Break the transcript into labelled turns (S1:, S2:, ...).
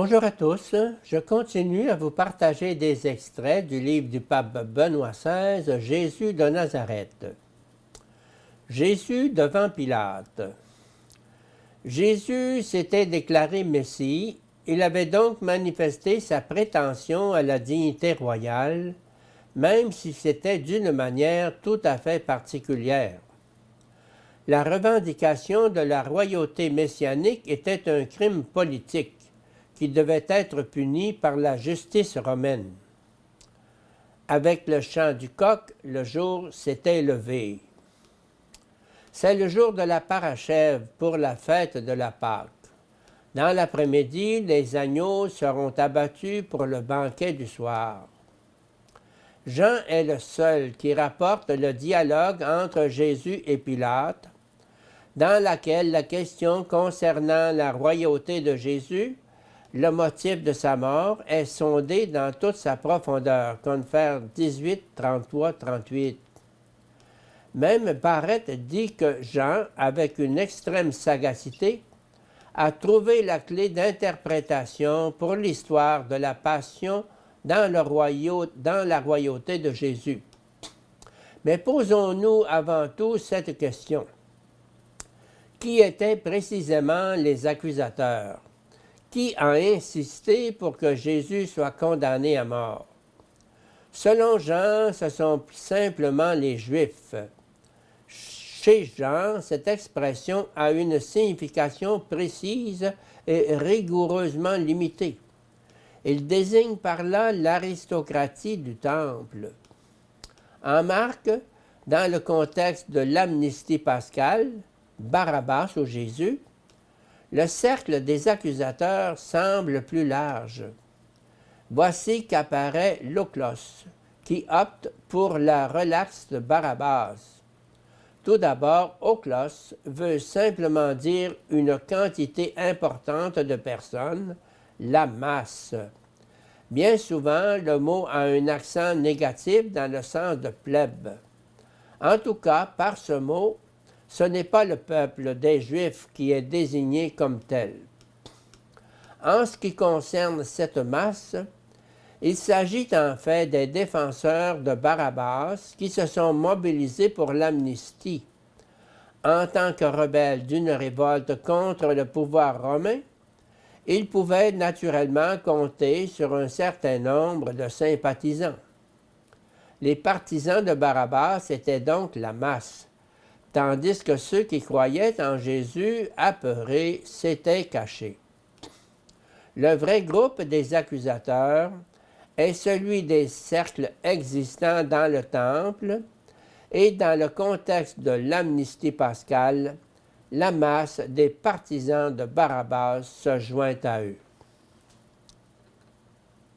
S1: Bonjour à tous, je continue à vous partager des extraits du livre du pape Benoît XVI, Jésus de Nazareth. Jésus devant Pilate. Jésus s'était déclaré Messie, il avait donc manifesté sa prétention à la dignité royale, même si c'était d'une manière tout à fait particulière. La revendication de la royauté messianique était un crime politique qui devait être puni par la justice romaine. Avec le chant du coq, le jour s'était levé. C'est le jour de la Parachève pour la fête de la Pâque. Dans l'après-midi, les agneaux seront abattus pour le banquet du soir. Jean est le seul qui rapporte le dialogue entre Jésus et Pilate, dans laquelle la question concernant la royauté de Jésus, le motif de sa mort, est sondée dans toute sa profondeur. Confer 18, 33, 38. Même Barrett dit que Jean, avec une extrême sagacité, a trouvé la clé d'interprétation pour l'histoire de la Passion dans la royauté de Jésus. Mais posons-nous avant tout cette question. Qui étaient précisément les accusateurs? Qui a insisté pour que Jésus soit condamné à mort? Selon Jean, ce sont simplement les Juifs. Chez Jean, cette expression a une signification précise et rigoureusement limitée. Il désigne par là l'aristocratie du temple. En Marc, dans le contexte de l'amnistie pascale, Barabbas ou Jésus, le cercle des accusateurs semble plus large. Voici qu'apparaît l'Oclos, qui opte pour la relaxe de Barabbas. Tout d'abord, Oclos veut simplement dire une quantité importante de personnes, la masse. Bien souvent, le mot a un accent négatif dans le sens de plèbe. En tout cas, par ce mot, ce n'est pas le peuple des Juifs qui est désigné comme tel. En ce qui concerne cette masse, il s'agit en fait des défenseurs de Barabbas qui se sont mobilisés pour l'amnistie. En tant que rebelles d'une révolte contre le pouvoir romain, ils pouvaient naturellement compter sur un certain nombre de sympathisants. Les partisans de Barabbas étaient donc la masse, tandis que ceux qui croyaient en Jésus, apeurés, s'étaient cachés. Le vrai groupe des accusateurs est celui des cercles existants dans le temple et dans le contexte de l'amnistie pascale, la masse des partisans de Barabbas se joint à eux.